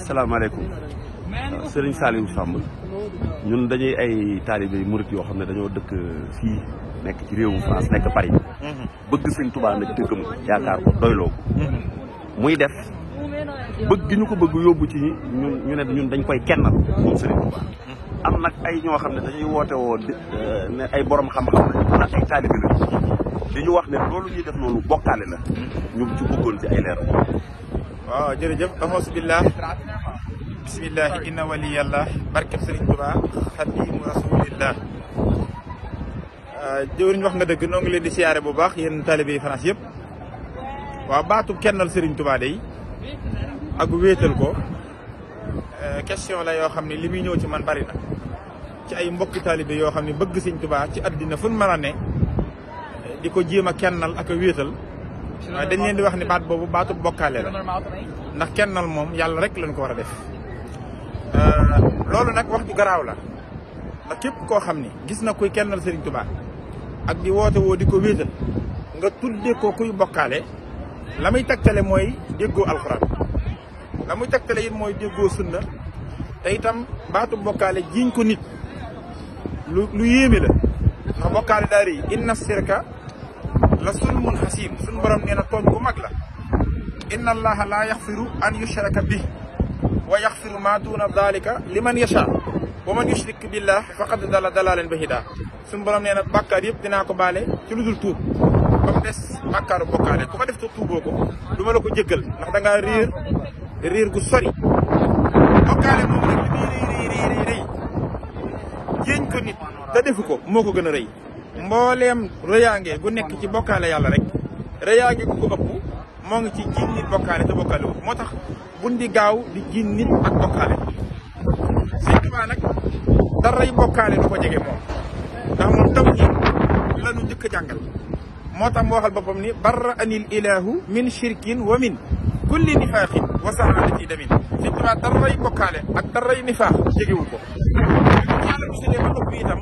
salaamaaleykum Serigne Saliou Samb ñun dañuy ay taalibe murit yoo xam ne dañoo dëkk fii nekk ci réewum France nekk Paris bëgg Sëñ Tuubaa nag te gëm ko yaakaar ko doyloo ko muy def bëgg gi ñu ko bëgg yóbbu ci ñu ne ñun dañ koy kennal moom Sëriñ Tuubaa am nag ay ñoo xam ne dañuy woote woo ne ay borom xam-xam la ay taalibe la li ñu wax ne loolu ñuy def noonu bokkaale la ñu ci bëggoon ci ay leer. waaw jërëjëf ahos billah bismillahi inna waliyallah barkeb Sëriñ Tuubaa xadimu rasulillah jëwriñ wax nga dëgg noo ngi leen di siyaare bu baax yéen taalibe yi France yëpp waaw baatu kennal Sëriñ Tuubaa day ak wéetal ko question la yoo xam ne li muy ñëw ci man bari na ci ay mbokki taalibe yoo xam ne bëgg Sëriñ Tuubaa ci àddina fu mu mën a ne di ko jéem a kennal ak a wéetal dañ leen di wax ni baat boobu baatu bokkaale la ndax kennal moom yàlla rek lañ ko war a def loolu nag wax ju garaaw la ndax képp koo xam ni gis na kuy kennal Sëriñ Tuubaa ak di woote woo di ko wéetal nga tudde ko kuy bokkaale la muy tegtale mooy déggoo alxuraan la muy tegtale it mooy déggoo sunna te itam baatu bokkaale jiñ ko nit lu yéeme la ndax bokkaale daa rëy inna sirka la sulmun xasim suñu borom nee na tooñ bu mag la inna allaha la yaxfiru an yushraka bih wa yaxfiru ma duna dalika liman yasha wa man yushrik billah faqad dalla dalalan bahida suñu borom nee na bàkkaar yëpp dinaa ko baale ci lu dul tuub ba mu des bàkkaaru bokkaale ku ko def te tuuboo ko du ma la ko jéggal ndax da ngaa réer gu sori bokkaale moom nag li muy rëy jéeñ ko nit te defu ko moo ko gën a rëy mbooleem rëyaange gu nekk ci bokkaale yàlla rek rëyaange gu ko ëpp moo ngi ci jiin nit bokkaale te bokkaale wu moo tax buñ di gaaw di jiin nit ak bokkaale Sëñ Tuubaa nag daray bokkaale du ko jege moom ndax moom tawhiid lanu njëkk a jàngal moo tax mu waxal boppam ni barra anil ilahu min shirkin wa min kulli nifaaqin wa saxaadati damin Sëñ Tuubaa daray bokkaale ak daray nifaax jegewul ko yàlla bu sëlee ba noppi itam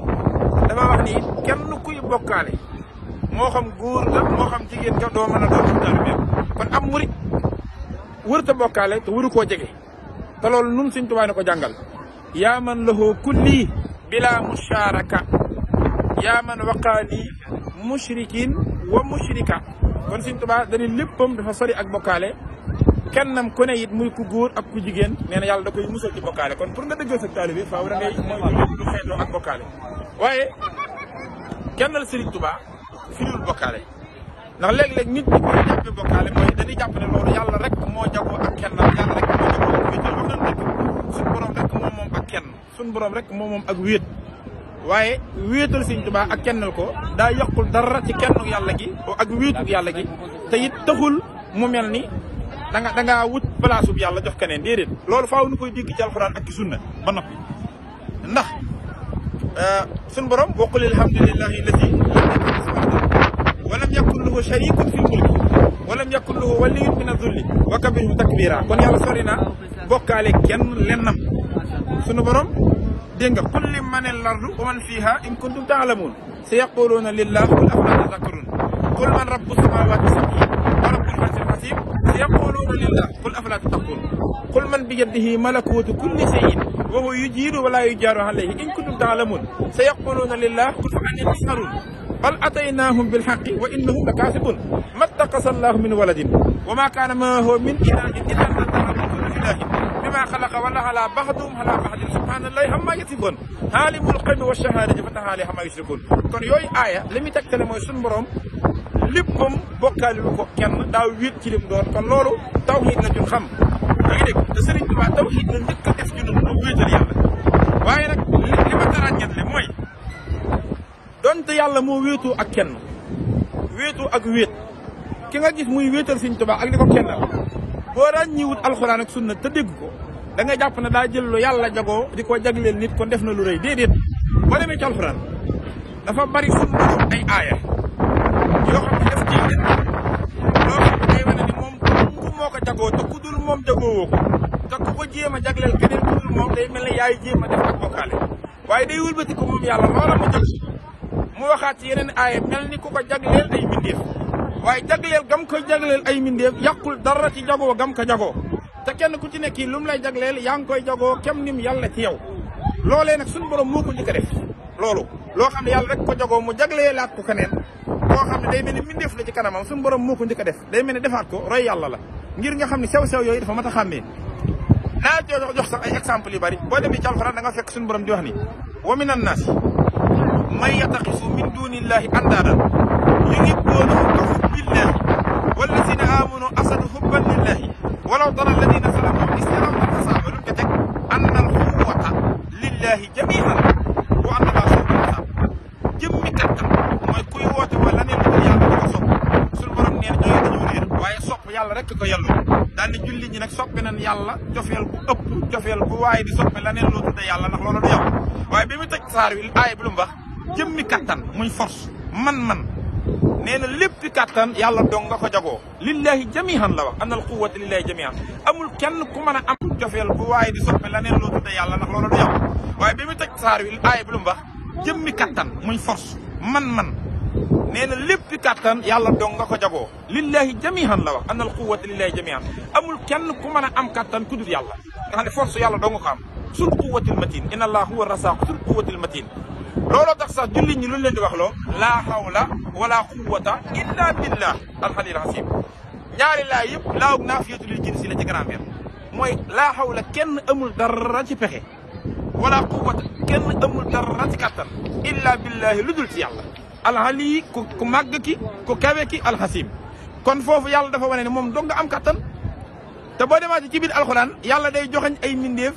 dafa wax ni kenn kuy bokkaale moo xam góor la moo xam jigéen nga doo mën a doon taalibe kon am murit wërta bokkaale te waru koo jege te loolu nun Sëñ Tuubaa ne ko jàngal yaa man lahu kulli bila musharaka yaa man waqaali mushrikin wa mushrika kon Sëñ Tuubaa dañu léppam dafa sori ak bokkaale kennam ku ne it muy ku góor ak ku jigéen nee na yàlla da koy musal ci bokkaale kon pour nga dëggal sa taalibe faaw da ngay mooy lu xeetoo ak bokkaale waaye kennal Sëriñ Tuubaa firiwul bokkaale ndax léeg-léeg nit ñi ko jàppe bokkaale mooy dañuy jàpp ne loolu yàlla rek moo jagoo ak kennal yàlla rek moo jagoo ak wéetal wax nañ dëgg suñ borom rek moom moom ak kenn suñ borom rek moom moom ak wéet waaye wéetal Sëriñ Tuubaa ak kennal ko daa yokkul dara ci kennu yàlla gi ak wéetuk yàlla gi te it taxul mu mel ni da ngaa wut place bu yàlla jox keneen déedéet loolu faaw nu koy dégg ci alxuraan ak ci sunna ba noppi ndax suñ borom wa qul alhamdulillahi alladi wa lam yakun lahu sharikun fil mulki wa lam yakun lahu waliyyun min adulli wa kabirhu takbira kon yàlla sori na bokkaale kenn lennam sunu borom dégg nga qul limanil ardu wa man fiha in kuntum taalamuun sa yaquluuna lillah qul afala tadakkarun qul man rabbu samawati sab'i wa rabbul arshil azim sa yaquluuna lillah qul afala tattaqun qul man bi yadihi malakuutu kulli shay'in wa huwa yujiiru wa laa yujaaru alayhi in kuntum taalamuun sa yaquluuna lillah qul fa anna tasharun bal ataynaahum bilhaqqi wa innahum lakaasibun ma ttaqasa allahu min waladin wa ma kaana maahu min ilaahin illa anzala kullu ilaahin bima xalaqa wa laala baxduhum ala baxdin subhanallahi amma yasifoon aalimul xaybi wa shahaadati fa taala amma yushrikuun kon yooyu aaya li muy tegtale mooy suñu borom léppam bokkaale lu ko kenn daa wéet ci lim doon kon loolu tawhiid la ñun xam da ngi dégg te Sëriñ Tuubaa tawhiid la njëkk a def ci ñun mu wéetal yàlla waaye nag li ma taraañet le mooy donte yàlla moo wéetoo ak kenn wéetoo ak wéet ki nga gis muy wéetal Sëriñ Tuubaa ak di ko kennal boo ràññiwut alxuraan ak sunna te dégg ko da nga jàpp ne daa jël lu yàlla jagoo di ko jagleel nit kon def na lu rëy déedéet boo demee ci alxuraan dafa bari sunu ay aaya yoo xam ne def ci loo xam ne day wane ni moom ku moo ko jagoo te ku dul moom jagoo woo ko te ku ko jéem a jagleel keneen ku dul moom day mel ne yaay jéem a def ak bokkaale waaye day wëlbati ko moom yàlla loola mu jag mu waxaat ci yeneen aaya mel ni ku ko jagleel ay mbindeef waaye jagleel gam ko jagleel ay mbindeef yàqul dara ci jagoo gam ko jagoo te kenn ku ci nekk lu mu lay jagleel yaa ngi koy jagoo kem nim yàlla ci yow loolee nag suñu borom moo ko njëkk a def loolu loo xam ne yàlla rek ko jagoo mu jagleelaat ko keneen koo xam ne day mel ni mbindeef la ci kanamam suñu borom moo ko njëkk a def day mel ni defaat ko roy yàlla la ngir nga xam ne sew-sew yooyu dafa mat a xàmmee naa jox sax ay exemple yu bari boo demee ci alxuraan da nga fekk suñu borom di wax ni wa min annaasi man yattaxisu min dunillahi andaadan yuhibbuunahum ka hubbillahi wallazina aamanu ashaddu hubban lillahi walaw tara alladina zalamu iz yarawna al-azaaba lu ko teg anna al-quwwata lillahi jamii'an wa anna Allaaha shadiidul iqaab jëmmi kattan mooy kuy woote wala leneen lu dul yàlla di ko sopp suñu borom nee na ñooñu dañoo réer waaye sopp yàlla rek ko yellu daal di julli ñi nag soppe nañ yàlla cofeel bu ëpp cofeel bu waaye di soppe leneen loo tudde yàlla ndax loolu du yow waaye bi mu tëj saar wi aaya bi lu mu wax jëmmi kattan muy force man nee na léppi kattan yàlla dong nga ko jagoo lillahi jamihan la wax annal quwwata lillahi jamihan amul kenn ku mën a am cofeel bu waaye di soppe leneen loo tudde yàlla ndax loolu du yow waaye bi mu tëj saar wi aaya bi lu mu wax jëmmi kattan muy force man nee na léppi kattan yàlla dong nga ko jagoo lillahi jamihan la wax annal quwwata lillahi jamihan amul kenn ku mën a am kattan ku dul yàlla nga xam ne force yàlla dong nga ko am sul quwwatil matin inna allaha huwa rasaaqu sul quwwatil matin looloo tax sax jullit ñi lu leen di wax loo laa hawla wala quwwata illa billah alxalil hasim ñaari laa yëpp laawug naafiyatu lil jinsi la ci grammaire mooy laa hawla kenn amul dara ci pexe wala quwwata kenn amul dara ci kattan illa billahi lu dul ci yàlla alxali ku màgg ki ku kawe ki alxasim kon foofu yàlla dafa wane ne moom dong nga am kattan te boo demaatee ci biir alxuraan yàlla day joxañ ay mbindeef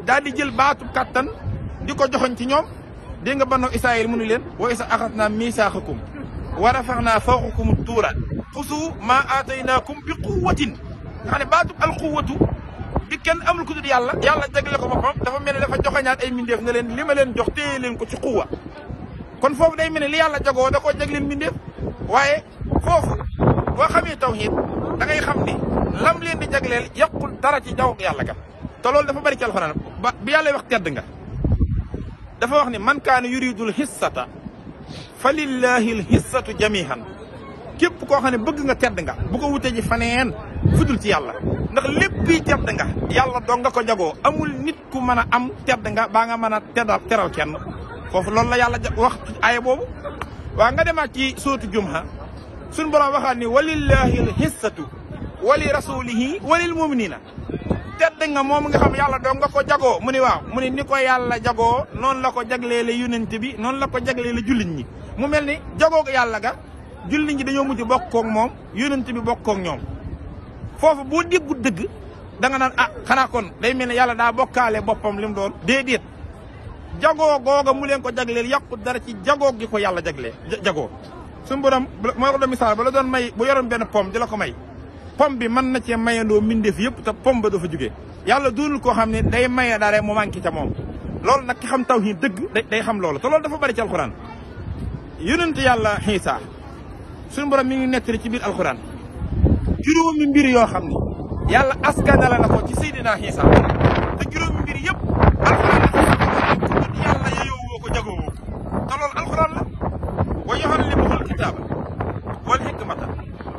daal di jël baatu kattan di ko joxañ ci ñoom dégg nga banu Israayil mu ni leen wa isa axadnaa miisaaxakum wa rafaxnaa fawqakum tuura xusuu maa aataynaakum bi quwwatin nga xam ne baatu alquwwatu bi kenn amul ku dul yàlla jagle ko boppam dafa mel ne dafa joxañaat ay mbindeef ne leen li ma leen jox téye leen ko ci quwwa kon foofu day mel ne li yàlla jagoo da koo jagleel mbindeef waaye foofu boo xamee tawhiid da ngay xam ni lam leen di jagleel yàqul dara ci jaww yàlla ga te loolu dafa bari ci alxuraan ba bi yàlla wax tedd nga dafa wax ni man kaana yuridul hissata fa lillahi l hissatu jamihan képp koo xam ne bëgg nga tedd nga bu ko wutee ji faneen fudul ci yàlla ndax léppi tedd nga yàlla dong nga ko jagoo amul nit ku mën a am tedd nga baa nga mën a teral kenn foofu loolu la yàlla wax ci aaya boobu waa nga demaat ci sóotu jumha suñu borom waxaat ni walillahi l hissatu wali rasulihi walil muminina tedd nga moom nga xam yàlla dong nga ko jagoo mu ni waaw mu ni ko yàlla jagoo noonu la ko jagleele yonent bi noonu la ko jagleele jullit ñi mu mel ni jagoo ko yàlla ga jullit ñi dañoo mujj bokkoog moom yonent bi bokkoog ñoom foofu boo déggu dëgg da nga naan ah xanaa kon day mel ne yàlla daa bokkaale boppam li mu doon déedéet jagoo googa mu leen ko jagleel yàqu dara ci jagoo gi ko yàlla jaglee jagoo suñu borom moo ko doon misaal ba la doon may bu yoroon benn pom di la ko may pom bi mën na cee mayandoo mbindeef yëpp te pom ba dafa jógee yàlla doonul koo xam ne day maye dara mu manqué ca moom loolu nag ki xam tawhiid dëgg day xam loolu te loolu dafa bari ci alxuraan yonent yàlla Iisaa suñu borom mi ngi nettali ci biir alxuraan juróomi mbir yoo xam ne yàlla askanale na ko ci Seydina Iisaa te juróomi mbir yëpp alxuraan dafa sax ku dul yàlla yeyoo woo ko jagoo woo te loolu alxuraan la wa yuallimuhul kitaaba wal hikmata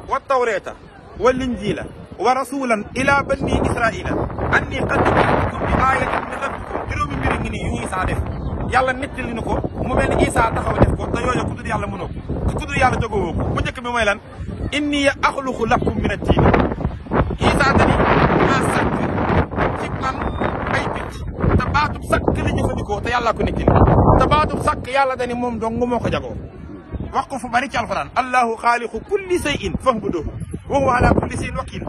wat tawreeta wal injiila wa rasulan ila bani israila anni qad ji'tukum bi ayatin min rabbikum juróomi mbir ngi nii yu Iisaa def yàlla nettali na ko mu mel ni Iisaa taxaw def ko te yooyu ku dul yàlla mënoo ko ku dul yàlla jagoo woo ko bu njëkk bi mooy lan inni axluqu lakum min at-tiin Iisaa dani maa sàkk ci man ay picc te baatub sàkk la jëfandikoo te yàllaa ko nettali te baatub sàkk yàlla dani moom dong moo ko jagoo wax ko fu bari ci alxuraan allahu xaaliqu kulli shay'in fa'buduhu wa huwa ala kulli shay'in wakiil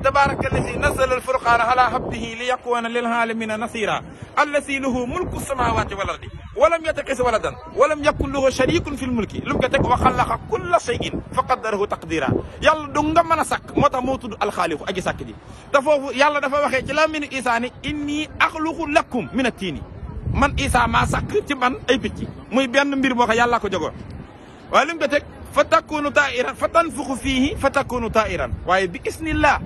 tabaaraka allazi nazzala al-furqaana ala abdihi li yakuuna lil aalamiina nasiira allazi lahu mulku samaawaati wal ardi walam yattakhidh waladan walam yakun lahu shariikun fil mulki lu ko teg wa xalaqa kulla shay'in fa qaddarahu taqdiira yàlla du nga mën a sàkk moo tax moo tudd alxaaliqu aji sàkk ji te foofu yàlla dafa waxee ci làmmiñu Iisaa ni inni axluqu lakum min at-tiini man Iisaa maa sàkk ci man ay picc muy benn mbir boo xam yàllaa ko jogoon waaye li mu ko teg fa takkuunu taa'iran fa tanfuxu fiihi fa takkuunu taa'iran waaye bi isnillah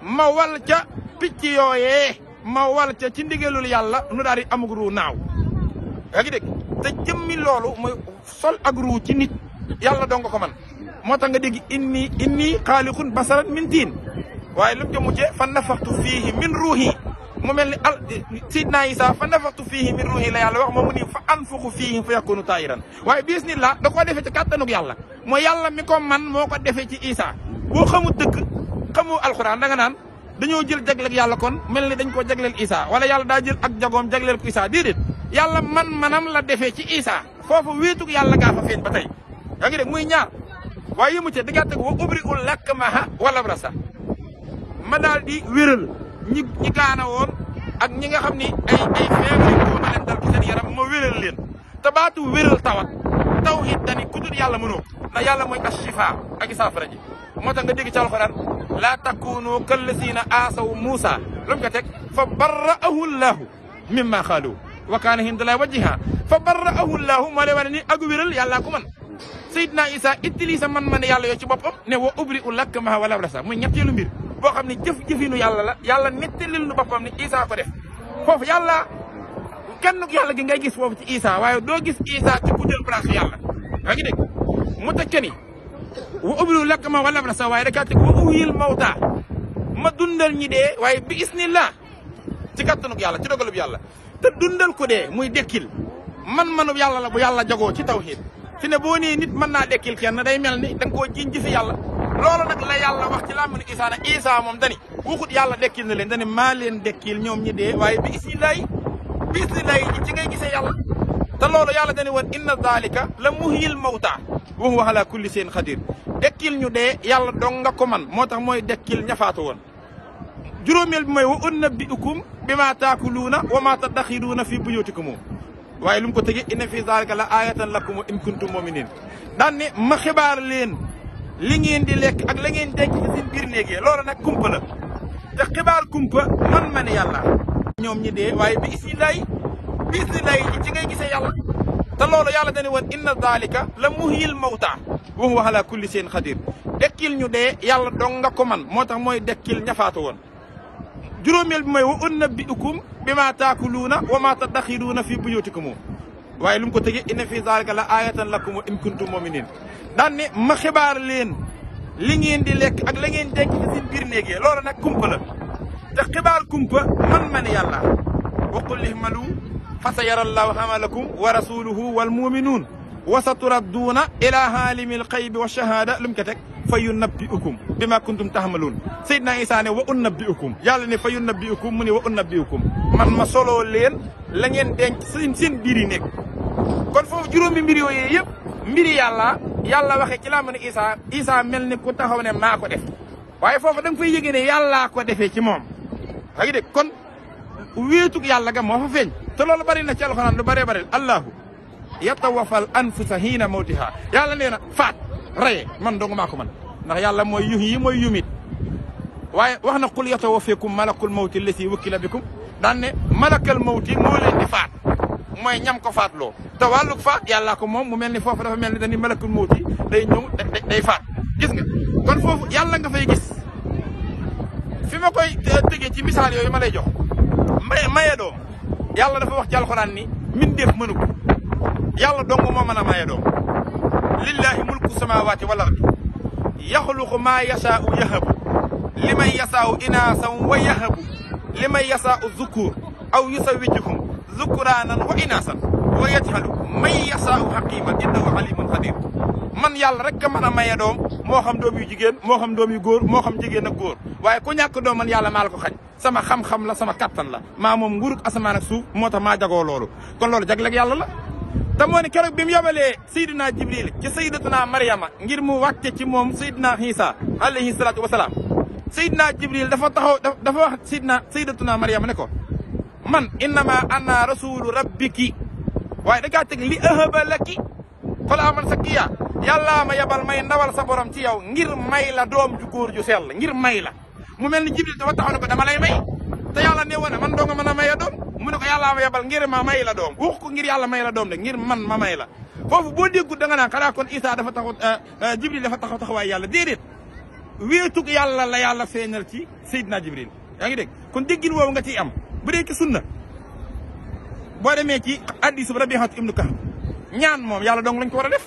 ma wal ca picc yooyee ma wal ca ci ndigalul yàlla nu daal di amug ruu naaw yaa ngi dégg te jëmmi loolu mooy sol ak ruu ci nit yàlla dong ko man moo tax nga dégg inni xaaliqun basaran min tiin waaye lu mu ca mujjee fa nafaxtu fiihi min ruuhi mu mel ni Seydina Isa fa nafaxtu fiihi min ruuhi la yàlla wax moom mu ni fa anfuxu fiihi fa yakunu taayiran waaye bismillah da koo defee ci kàttanug yàlla mooy yàlla mi ko man moo ko defee ci Isa boo xamul dëgg xamu alxuraan da nga naan dañoo jël jagleel yàlla kon mel ni dañ ko jagleel Isa wala yàlla daa jël ak jagoom jagleel ko Isa déedéet yàlla manam la defee ci Isa foofu wéetug yàlla gaa fa feeñ ba tey yaa ngi dégg muy ñaar waaye yëmu ca diggaat wa ubri'ul lakmaha wal abrasa ma daal di wéral ñi gaana woon ak ñi nga xam ni ay feebar yu ma leen dal ci seen yaram ma wéral leen te baatu wéral tawat tawhid dani ku dul yàlla mënoo ndax yàlla mooy as-shifa ak saafara ji moo tax nga dégg ci alxuraan laa takunu kallazina aasaw Muusa lu mu ko teg fa barra'ahu llaahu mimma xaalu wa kaana inda wajhiha fa barra'ahu llaahu moo lay wane ni ak wéral yàllaa ko man Seydina Isa utilise man yàlla yoo ci boppam ne wa ubri'u lakmaha wal abrasa muy ñetteelu mbir boo xam ne jëfinu yàlla la yàlla nettalil nu boppam ni Isa ko def foofu yàlla kenn yàlla gi ngay gis foofu ci Isa waaye doo gis Isa ci ku jël place yàlla yaa ngi dégg mu teg ni wa ubri'u lakmaha wal abrasa waaye rek teg wa uhyil mawta ma dundal ñi dee waaye bi isnillah ci kattanug yàlla ci dogalub yàlla te dundal ko dee muy dekkil manub yàlla la bu yàlla jagoo ci tawhid fi ne boo nee nit mën naa dekkil kenn day mel ni da nga koo jiñ jëfi yàlla loolu nag la yàlla wax ci làmmiñu Isa ne Isa moom dani waxut yàlla dekkil na leen dani maa leen dekkil ñoom ñi dee waaye bi isnillaahi ji ci ngay gisee yàlla te loolu yàlla dani woon inna zalika la muhyil mawta wa huwa ala kulli shay'in qadir dekkil ñu dee yàlla dong nga ko man moo tax mooy dekkil ñafaatu woon juróomeel bi mooy wa unabbi'ukum bima taakuluuna wa ma taddaxiruuna fi buyutikum waaye lu mu ko tëgee inna fi zalika la ayatan lakum in kuntum mu'minin daan ne ma xibaar leen li ngeen di lekk ak la ngeen denc ci seen biir néeg yi loolu nag kumpa la te xibaar kumpa man yàlla ñoom ñi dee waaye bi isnillaahi ji ci ngay gisee yàlla te loolu yàlla dañu woon inna zalika la muhyil mawta wa huwa ala kulli shay'in qadir dekkil ñu dee yàlla dong nga ko man moo tax mooy dekkil ñafaatu woon juróomeel bi mooy wa unabbi'ukum bima taakuluuna wa ma taddaxiruuna fi buyutikum waaye lu mu ko tëgee inna fi zalika la ayatan lakum in kuntum mu'minin daan ne ma xibaar leen li ngeen di lekk ak la ngeen denc ci seen biir néeg yi loolu nag kumpa la te xibaar kumpa man yàlla wa qul ihmalu fa sayara allahu amalakum wa rasuluhu wal muminuun wa saturadduuna ila aalimil xaybi wa shahaada lu mu ko teg fa yunabbi'ukum bima kuntum tahmaluun Seydina Isa ne wa unabbi'ukum yàlla ne fa yunabbi'ukum mu ne wa unabbi'ukum man ma soloo leen la ngeen denc seen biir yi nekk kon foofu juróomi mbir yooyu yëpp mbiri yàlla waxee ci laa mën a Isa mel ni ku taxaw ne maa ko def waaye foofu da nga fay yëgee ne yàllaa ko defee ci moom yaa ngi dégg kon wéetug yàlla ga moo fa feeñ te loolu bari na ci alxuraan lu bëree bëri allahu yatawaffal anfusa hiina mawtiha yàlla nee na faat raye man dong maa ko man ndax yàlla mooy yuhyi mooy yumit waaye wax na qul yatawaffakum malakul mawti lasi wukkila bikum daan ne malakal mawti moo leen di faat mooy ñam ko faat loo te wàllug faat yàllaa ko moom mu mel ni foofu dafa mel ni dañuy malakul mawti day ñëw day faat gis nga kon foofu yàlla nga fay gis fi ma koy tëgee ci misaal yooyu ma lay jox maye doom yàlla dafa wax ci alxuraan ni mbindeef mënu ko yàlla dong moo mën a maye doom lillahi mulku samawati wal ardi yaxluqu maa yasaau yahabu liman yasaau inaasan wa yahabu liman yasaau zukur aw yusawijuhum zukuraanan wa inaasan wa yajhalu man yasaau hakiman innahu alimun qadir man yàlla rek a mën a maye doom moo xam doom yu jigéen moo xam doom yu góor moo xam jigéen ak góor waaye ku ñàkk doom man yàlla maa la ko xañ sama xam-xam la sama kattan la maa moom nguurug asamaan ak suuf moo tax maa jagoo loolu kon loolu jagleeg yàlla la te moo ne keroog bi mu yobalee Seydina Jibril ci Sayyidatuna Maryama ngir mu wàcce ci moom Seydina Isa alayhi salaatu wasalaam Seydina Jibril dafa taxaw dafa wax Sayyidatuna Maryama ne ko man innama ana rasulu rabbiki waaye da ngaa teg li ahaba laki xolaa man sa kiya yàllaa ma yabal may ndawal sa borom ci yow ngir may la doom ju góor ju sell ngir may la mu mel ni Jibril dafa taxaw ne ko dama lay may te yàlla ne woon man doo nga mën a maye doom mu ne ko yàllaa ma yabal ngir ma may la doom wax ko ngir yàlla may la doom de ngir man ma may la foofu boo déggut da nga naan xanaa kon Isa dafa taxaw Jibril dafa taxaw taxawaay yàlla déedéet wéetug yàlla la yàlla feeñal ci Seydina Jibril yaa ngi dégg kon déggin woowu nga ciy am bu dee ci sunna boo demee ci hadiisu Rabi'atu ibnu Kahb ñaan moom yàlla dong lañ ko war a def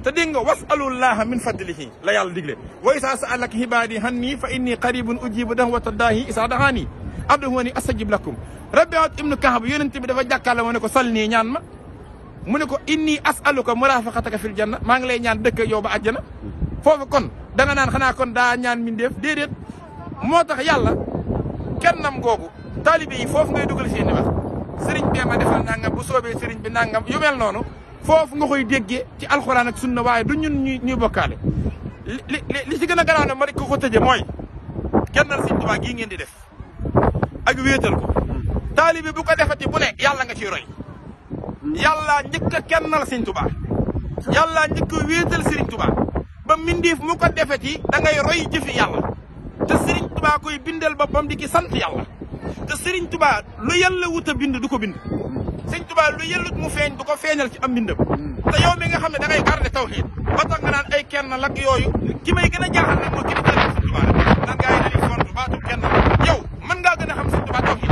te dégg nga wasalullaha min fadlihi la yàlla digle wa isa sa'alaka ibadi hanni fa inni qaribun ujibu da'wata dahi isa dahani ad'uuni astajib lakum Rabi'at ibnu Kahb yonent bi dafa jàkkaarloo mu ne ko sal nii ñaan ma mu ne ko inni as'aluka murafaqataka fil janna maa ngi lay ñaan dëkk yow ba àjjana foofu kon da nga naan xanaa kon daa ñaan mindeef déedéet moo tax yàlla kennam googu taalibe yi foofu ngay dugal seeni wax sëriñ bee ma defal nangam bu soobee sëriñ bi nangam yu mel noonu foofu nga koy déggee ci alxuraan ak sunna waaye du ñun ñuy bokkaale li ci gën a garaaw ne ma rek ko tëje mooy kennal Sëriñ Tuubaa gii ngeen di def ak wéetal ko taalibe bu ko defati bu ne yàlla nga ciy roy yàlla njëkk a kennal Sëriñ Tuubaa yàlla njëkk a wéetal Sëriñ Tuubaa ba mindiif mu ko defeti da ngay roy jëfi yàlla te Sëriñ Tuubaa koy bindal boppam di ki sant yàlla te Sëriñ Tuubaa lu yàlla wut a bind du ko bind Sëriñ Tuubaa lu yellut mu feeñ du ko feeñal ci am mbindam te yow mi nga xam ne da ngay garder tawhiid ba tax nga naan ay kenn lak yooyu ki may gën a jaaxal nag mooy ki di jëlee Sëriñ Tuubaa rek nan ngaa yi dañuy fontu baatu kenn yow mën ngaa gën a xam Sëriñ Tuubaa tawhiid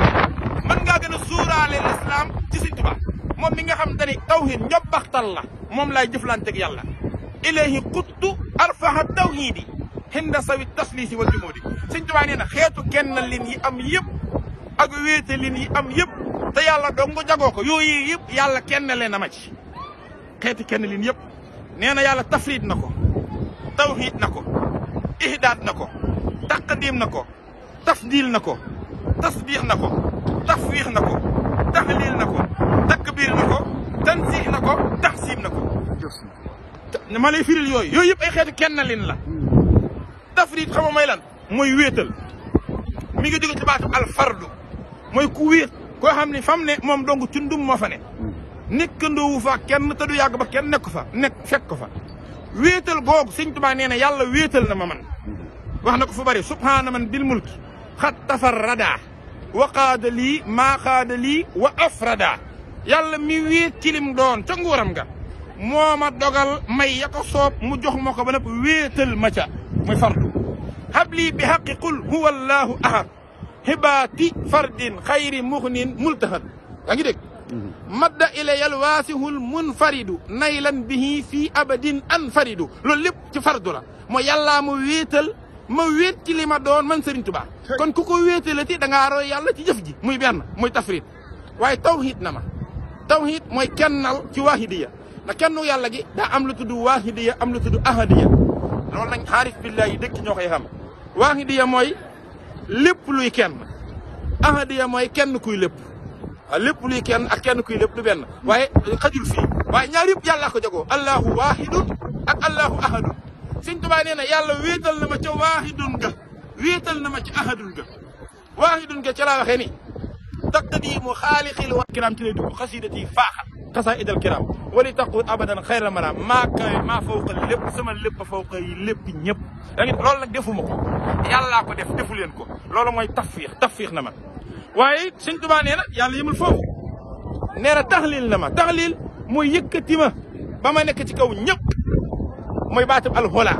mën ngaa gën a suuraale l'islam ci Sëriñ Tuubaa moom mi nga xam te ni tawhiid njobbaxtal la moom laay jëflanteeg yàlla ilayhi quttu arfaha tawhiidi hinda sawi taslisi wal jumoodi Sëriñ Tuubaa nee na xeetu kenn lin yi am yëpp ak wéete lin yi am yëpp te yàlla dong jagoo ko yooyu yëpp yàlla kenn leen a ma ci xeeti kenn lin yëpp nee na yàlla tafriid na ko tawhiid na ko ihdaat na ko taqdim na ko tafdil na ko tasbiix na ko tafwiix na ko tahlil na ko takbir na ko tansiix na ko taxsiim na ko ma lay firil yooyu yëpp ay xeetu kenn lin la tafriid xam nga mooy lan mooy wéetal mi ngi jóge ci baatu alfardu mooy ku wéet koo xam ne fam ne moom dong cundum moo fa ne nekkandoowu fa kenn te du yàgg ba kenn nekk fa fekk ko fa wéetal googu Sëriñ Tuubaa nee na yàlla wéetal na ma man wax na ko fu bari subhaana man bil mulki xat tafarrada wa qaada lii maa qaada lii wa afrada yàlla mi wéet ci lim doon ca nguuram nga moo ma dogal may ya ko soob mu jox ma ko ba nag wéetal ma ca muy fardu habli bi haqqi qul huwa allahu ahad hibaati fardin xayri muxnin multahad yaa ngi dégg madda ilayal waasihul munfaridu naylan bihi fii abadin anfaridu loolu lépp ci fardu la mooy yàllaa ma wéetal ma wéet ci li ma doon man Sëriñ Tuubaa kon ku ko wéetalati da ngaa roy yàlla ci jëf ji muy benn muy tafrid waaye tawhid na ma tawhid mooy kennal ci waahidiya ndax kennu yàlla gi daa am lu tudd waahidiya am lu tudd ahadiya loolu nañ xaarif billahi yi dëkk ñoo koy xam waahidiya mooy lépp luy kenn ahadiya mooy kenn kuy lépp lépp luy kenn ak kenn kuy lépp lu benn waaye xajul fii waaye ñaar yëpp yàllaa ko jagoo allahu waahidun ak allahu ahadun Sëriñ Tuubaa nee na yàlla wéetal na ma ca waahidun ga wéetal na ma ci ahadun ga waahidun ga ca laa waxee ni taqdimu xaaliqil wa kiram ci lay dugg xasidati faaxat xasaidal kiram wali taqul abadan xayra maram maa kawe maa fawqa lépp sama lépp fawqa yi lépp ñëpp da ngeen loolu nag defuma ko yàllaa ko def defu leen ko loolu mooy taffiix na ma waaye Sëriñ Tuubaa nee na yàlla yëmul foofu nee na taxlil na ma taxlil mooy yëkkati ma ba ma nekk ci kaw ñëpp mooy baatab alxola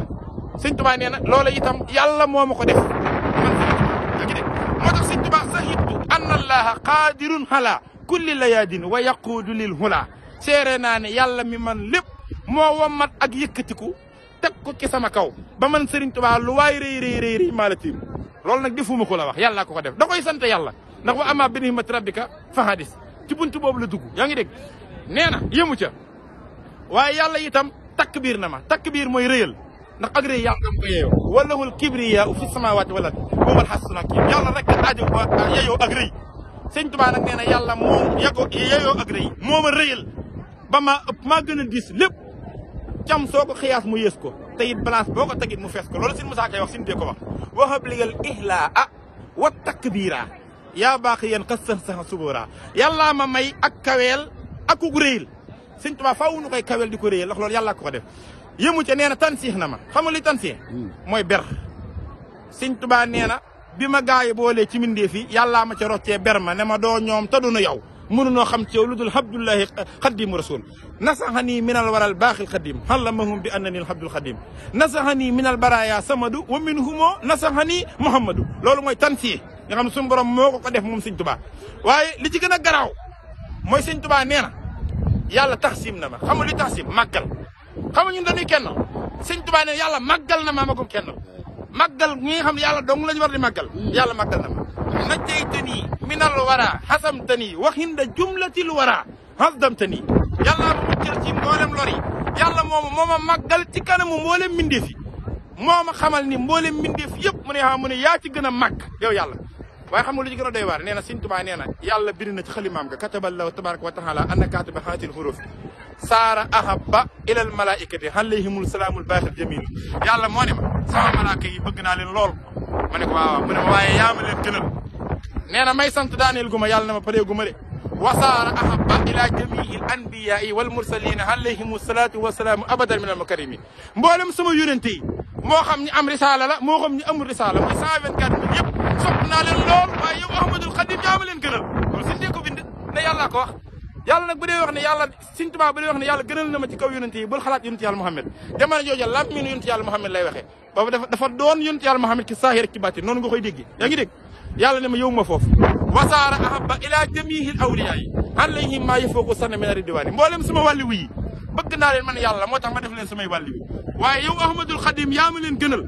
Sëriñ Tuubaa nee na loola itam yàlla moo ma ko def man dégg moo tax Sëriñ Tuubaa sahidtu anna allaha qaadirun ala kulli layaadin wa yaquudu lil hula seere naa ne yàlla mi man lépp moo wommat ak yëkkatiku teg ko ci sama kaw ba man Sëriñ Tuubaa lu waay rëy maa la tiim loolu nag defuma ko la wax yàllaa ko def da koy sant yàlla ndax wa amma bi ni'mati rabbika fa hadis ci buntu boobu la dugg yaa ngi dégg nee na yëmu ca waaye yàlla itam takbiir na ma takbiir mooy rëyal ndax ak rëy yàlla dam ko yeeyoo walahul kibriya fi samawati wal ardi wa huwal hasanul hakim yàlla rek aajo yeeyoo ak rëy Sëriñ Tuubaa nag nee na yàlla moom yeeyoo ak rëy moo ma rëyal ba maa gën a diis lépp cam soo ko xiyaas mu yées ko te it balance boo ko tegit mu fees ko loolu sin Musaa Ka wax sin dee ko wax waxab ligal ihlaa wa takbiira yaa baax yéen xas sax subóora yàllaa ma may ak kaweel ak ku réyil Sëriñ Tuubaa faaw nu koy kaweel di ko réyil ndax loolu yàllaa ko def yëmu ca nee na tansiix na ma xam nga li tansiix mooy ber Sëriñ Tuubaa nee na bi ma gaayi boolee ci mindee fi yàllaa ma ca roccee ber ma ne ma doo ñoom te dunu yow mënunoo xam ci yow lu dul abdullahi xadimu rasul nasaxanii minal waral baaxil xadim xallamahum bi annani abdul xadim nasaxanii minal baraya samadu wa minhumoo nasaxanii muhammadu loolu mooy tansiix nga xam ne suñu borom moo ko def moom Sëriñ Tuubaa waaye li ci gën a garaaw mooy Sëriñ Tuubaa nee na yàlla taxsim na ma xam nga li taxsim màggal xam nga ñun dañuy kenn sëñ Tuubaa ne yàlla màggal na ma magum kenn màggal ñi nga xam ne yàlla dong lañu war di màggal yàlla màggal na ma najjaytani minal wara xasamtani waxinda jumlatil wara hasdamtani yàlla ma muccal ci mboolem lor yi yàlla moo ma màggal ci kanamu mboolem mbindeef yi moo ma xamal ni mboolem mbindeef yëpp mu ne yaa ci gën a màgg yow yàlla waaye xam nga lu ci gën a doy waar nee na sëñ Tuubaa nee na yàlla bind na ci xalimaam ga kataballahu tabaraka wa taala anna katiba haatil huruf saara ahabba ilal malaikati alayhimul salaamul baaxil jamil yàlla moo ne ma sama malaaka yi bëgg naa leen lool ma ne ko waaw mu ne ma waaye yaa ma leen gënal nee na may sant daaneel gu ma yàlla na ma paree gu ma de wasaara ahabba ila jamiil anbiyaai wal mursalina alayhimu salaatu wasalaamu abadan min al mukarimin mboolem sama yónente yi moo xam ñi am risaala la moo xam ñi amul risaala muy 124 mille yëpp sopp naa leen lool waaye yow Ahmadul Xadim yaa ma leen gënal loolu suñu ko bind ne yàllaa ko wax yàlla nag bu dee wax ne yàlla Sëñ Tuubaa bu dee wax ne yàlla gënal na ma ci kaw yónente yi bul xalaat yónente yàlla Muhammad jamono jooja làmmiñu yónente yàlla Muhammad lay waxee boobu dafa doon yónente yàlla Muhammad ci saahir rek ci bàtti noonu nga koy dégg yaa ngi dégg yàlla ne ma yow ma foofu wasaara ahabba ila jamihil awliyaa yi alayhim maa yafooqu sanna min ridwaani mboolem sama wàlli wi yi bëgg naa leen man yàlla moo tax ma def leen samay wàlli wi waaye yow Ahmadul Xadim yaa ma leen gënal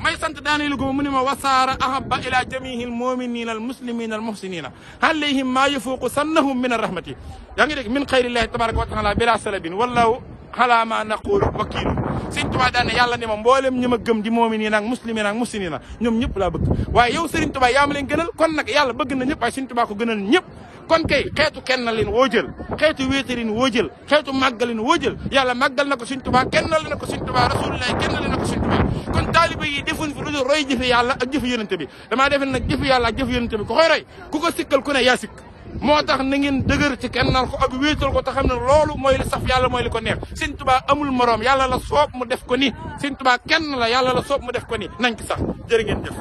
may sant daaneelu ko mu ne ma wasaara ahabba ila jamihil muminina al muslimina al muhsinina alayhim maa yafooqu sannahum min arrahmati yaa ngi dégg min xayrillahi tabaraka wa taala bila salabin wallahu ala ma naqulu wakiilu Sëñ Tuubaa daan ne yàlla ne ma mboolem ñi ma gëm di mu'miniina ak muslimiina ak muhsiniina ñoom ñëpp laa bëgg waaye yow Sëriñ Tuubaa yaa ma leen gënal kon nag yàlla bëgg na ñëpp waaye Sëñ Tuubaa ko gënal ñëpp kon kay xeetu kenn leen woo jël xeetu wéetalin woo jël xeetu màggalin woo jël yàlla màggal na ko Sëñ Tuubaa kennal na ko Sëñ Tuubaa rasulullahi kennal na ko Sëñ Tuubaa kon taaliba yi defuñ fi lu dul roy jëfe yàlla ak jëfe yonente bi damaa defe nag jëfe yàlla ak jëfe yonente bi ko koy roy ku ko sikkal ku ne yaa sikk moo tax na ngeen dëgër ci kennal ko ak wéetal ko te xam ne loolu mooy li saf yàlla mooy li ko neex Sëñ Tuubaa amul moroom yàlla la soob mu def ko ni Sëñ Tuubaa kenn la yàlla la soob mu def ko ni nañ ci sax jërë ngeen jëf